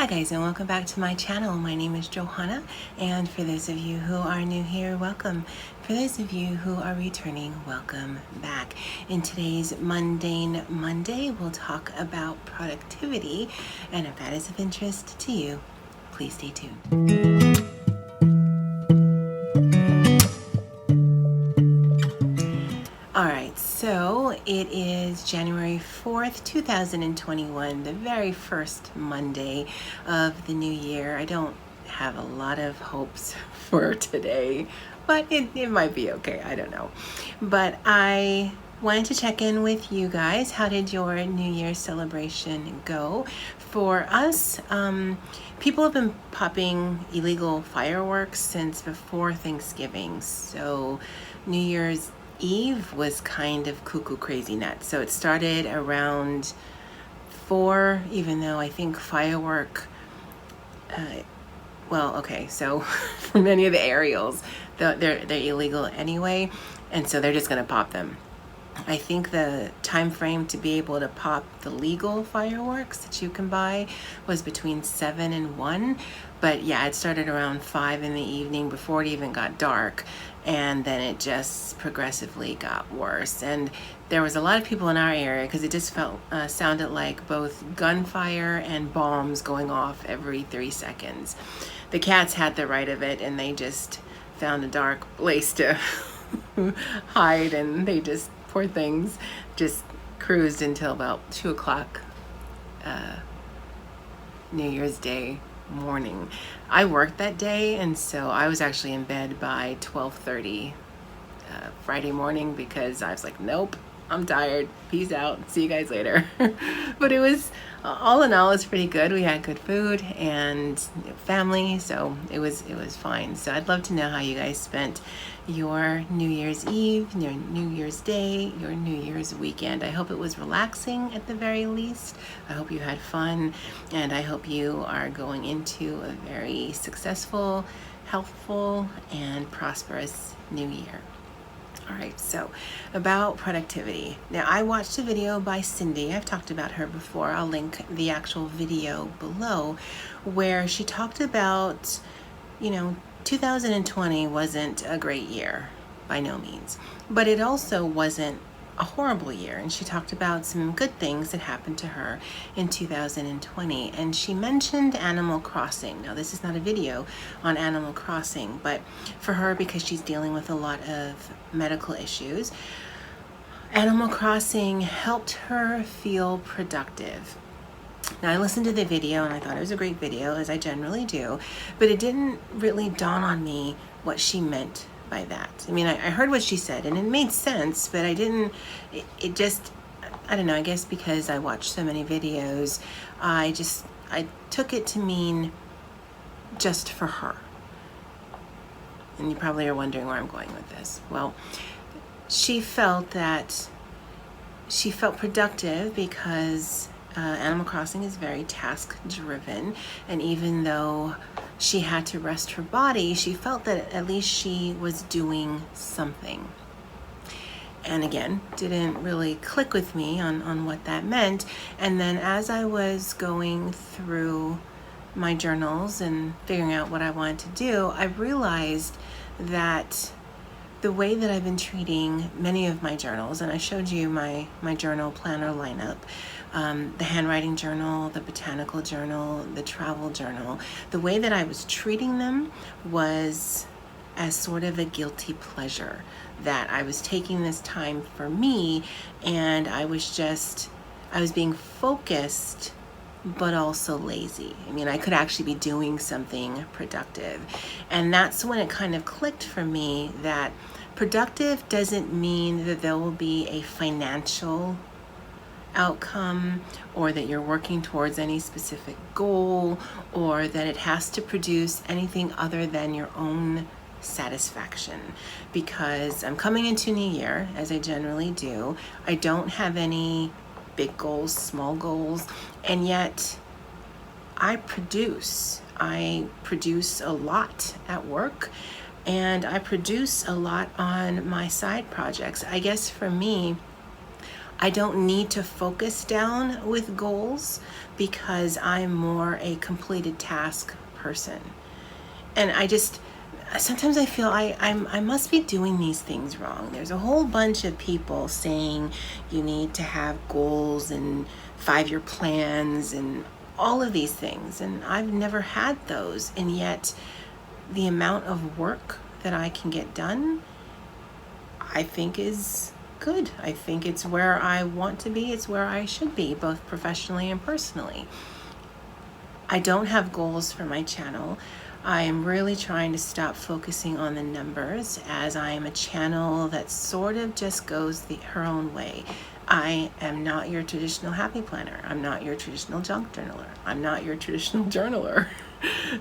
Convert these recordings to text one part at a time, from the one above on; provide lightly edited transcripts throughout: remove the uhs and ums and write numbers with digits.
Hi guys, and welcome back to my channel. My name is Johanna, and for those of you who are new here, welcome. For those of you who are returning, welcome back. In today's Mundane Monday, we'll talk about productivity, and if that is of interest to you, please stay tuned. Alright, so it is January 4th, 2021, the very first Monday of the new year. I don't have a lot of hopes for today, but it might be okay. I don't know. But I wanted to check in with you guys. How did your New Year's celebration go? For us, people have been popping illegal fireworks since before Thanksgiving. So New Year's Eve was kind of cuckoo crazy nuts. So it started around 4, even though I think firework, so for many of the aerials, they're illegal anyway, and so they're just gonna pop them. I think the time frame to be able to pop the legal fireworks that you can buy was between 7 and 1. But yeah, it started around 5 in the evening before it even got dark. And then it just progressively got worse. And there was a lot of people in our area because it just sounded like both gunfire and bombs going off every 3 seconds. The cats had the right of it, and they just found a dark place to hide, and they just, poor things, just cruised until about 2 o'clock New Year's Day morning. I worked that day, and so I was actually in bed by 12:30 Friday morning because I was like, nope, I'm tired, peace out, see you guys later. But it was, all in all, it's pretty good. We had good food and family, so it was fine. So I'd love to know how you guys spent your New Year's Eve, your New Year's Day, your New Year's weekend. I hope it was relaxing at the very least. I hope you had fun, and I hope you are going into a very successful, healthful, and prosperous new year. All right, so about productivity. Now, I watched a video by Cindy. I've talked about her before. I'll link the actual video below, where she talked about, 2020 wasn't a great year, by no means, but it also wasn't a horrible year. And she talked about some good things that happened to her in 2020. And she mentioned Animal Crossing. Now, this is not a video on Animal Crossing, but for her, because she's dealing with a lot of medical issues, Animal Crossing helped her feel productive. Now, I listened to the video and I thought it was a great video, as I generally do, but it didn't really dawn on me what she meant by that. I mean, I heard what she said and it made sense, but I don't know, I guess because I watched so many videos, I took it to mean just for her. And you probably are wondering where I'm going with this. Well, she felt productive because Animal Crossing is very task driven, and even though she had to rest her body, she felt that at least she was doing something. And again, didn't really click with me on what that meant. And then as I was going through my journals and figuring out what I wanted to do, I realized that the way that I've been treating many of my journals, and I showed you my journal planner lineup, the handwriting journal, the botanical journal, the travel journal, the way that I was treating them was as sort of a guilty pleasure, that I was taking this time for me, and I was being focused but also lazy. I mean, I could actually be doing something productive. And that's when it kind of clicked for me that productive doesn't mean that there will be a financial outcome, or that you're working towards any specific goal, or that it has to produce anything other than your own satisfaction. Because I'm coming into New Year, as I generally do. I don't have any big goals, small goals, and yet I produce a lot at work, and I produce a lot on my side projects. I guess for me, I don't need to focus down with goals because I'm more a completed task person. And sometimes I feel I must be doing these things wrong. There's a whole bunch of people saying you need to have goals and 5-year plans and all of these things. And I've never had those. And yet the amount of work that I can get done, I think is good. I think it's where I want to be. It's where I should be, both professionally and personally. I don't have goals for my channel. I am really trying to stop focusing on the numbers, as I am a channel that sort of just goes her own way. I am not your traditional happy planner. I'm not your traditional junk journaler. I'm not your traditional journaler.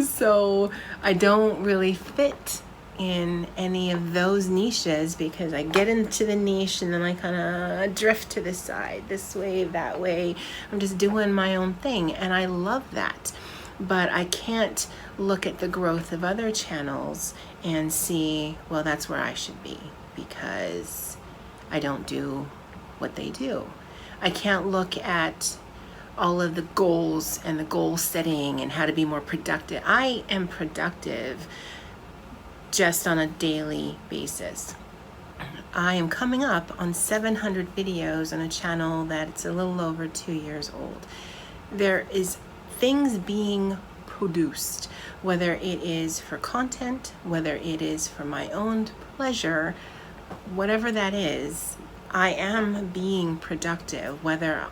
So I don't really fit in any of those niches, because I get into the niche and then I kind of drift to the side, this way, that way. I'm just doing my own thing, and I love that. But I can't look at the growth of other channels and see, well, that's where I should be, because I don't do what they do. I can't look at all of the goals and the goal setting and how to be more productive. I am productive just on a daily basis. I am coming up on 700 videos on a channel that's a little over 2 years old. There is things being produced, whether it is for content, whether it is for my own pleasure, whatever that is, I am being productive, whether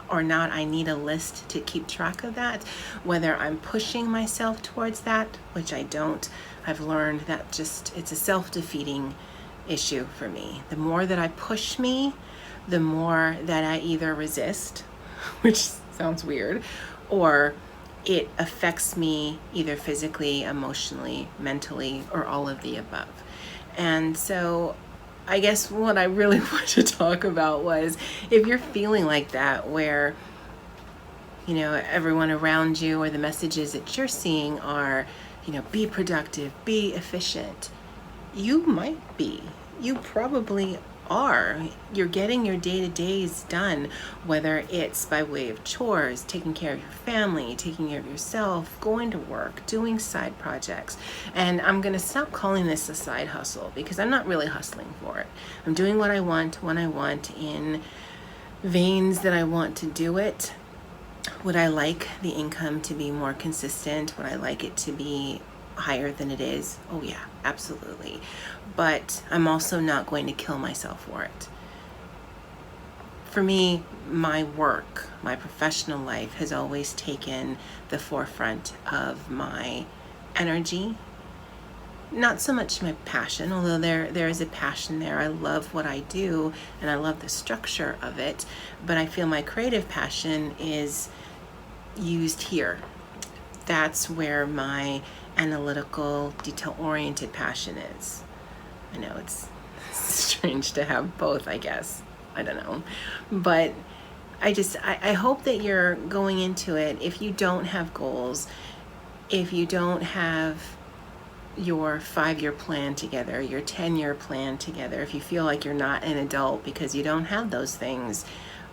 or not I need a list to keep track of that, whether I'm pushing myself towards that, which I don't. I've learned that it's a self-defeating issue for me. The more that I push me, the more that I either resist, which sounds weird, or it affects me either physically, emotionally, mentally, or all of the above. And so I guess what I really want to talk about was, if you're feeling like that, where, everyone around you or the messages that you're seeing are, be productive, be efficient. You might be. You probably are. You're getting your day-to-days done, whether it's by way of chores, taking care of your family, taking care of yourself, going to work, doing side projects. And I'm going to stop calling this a side hustle, because I'm not really hustling for it. I'm doing what I want, when I want, in veins that I want to do it. Would I like the income to be more consistent? Would I like it to be higher than it is? Oh yeah, absolutely. But I'm also not going to kill myself for it. For me, my work, my professional life has always taken the forefront of my energy. Not so much my passion, although there is a passion there. I love what I do and I love the structure of it, but I feel my creative passion is used here. That's where my analytical, detail-oriented passion is. I know it's strange to have both, I guess. I don't know. But I hope that you're going into it, if you don't have goals, if you don't have your 5-year plan together, your 10-year plan together, if you feel like you're not an adult because you don't have those things,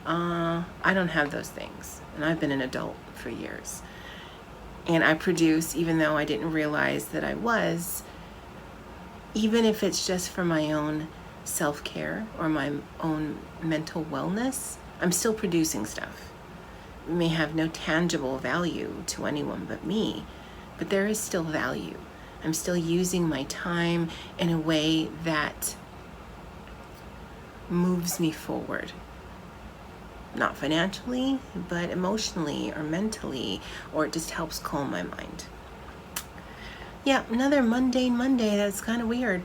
I don't have those things. And I've been an adult for years. And I produce, even though I didn't realize that I was, even if it's just for my own self-care or my own mental wellness, I'm still producing stuff. It may have no tangible value to anyone but me, but there is still value. I'm still using my time in a way that moves me forward. Not financially, but emotionally or mentally, or it just helps calm my mind. Yeah, another mundane Monday. That's kind of weird.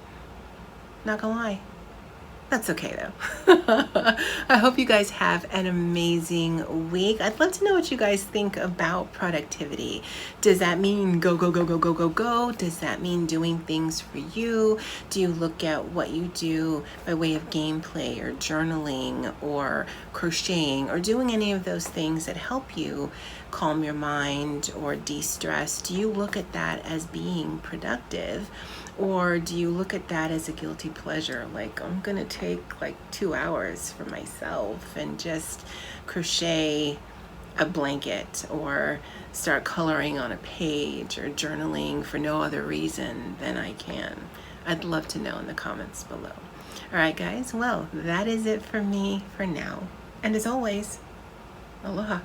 Not gonna lie. That's okay though. I hope you guys have an amazing week. I'd love to know what you guys think about productivity. Does that mean go, go, go, go, go, go, go? Does that mean doing things for you? Do you look at what you do by way of gameplay or journaling or crocheting or doing any of those things that help you calm your mind or de-stress, do you look at that as being productive? Or do you look at that as a guilty pleasure? Like, I'm gonna take like 2 hours for myself and just crochet a blanket or start coloring on a page or journaling for no other reason than I can. I'd love to know in the comments below. All right, guys, well, that is it for me for now. And as always, aloha.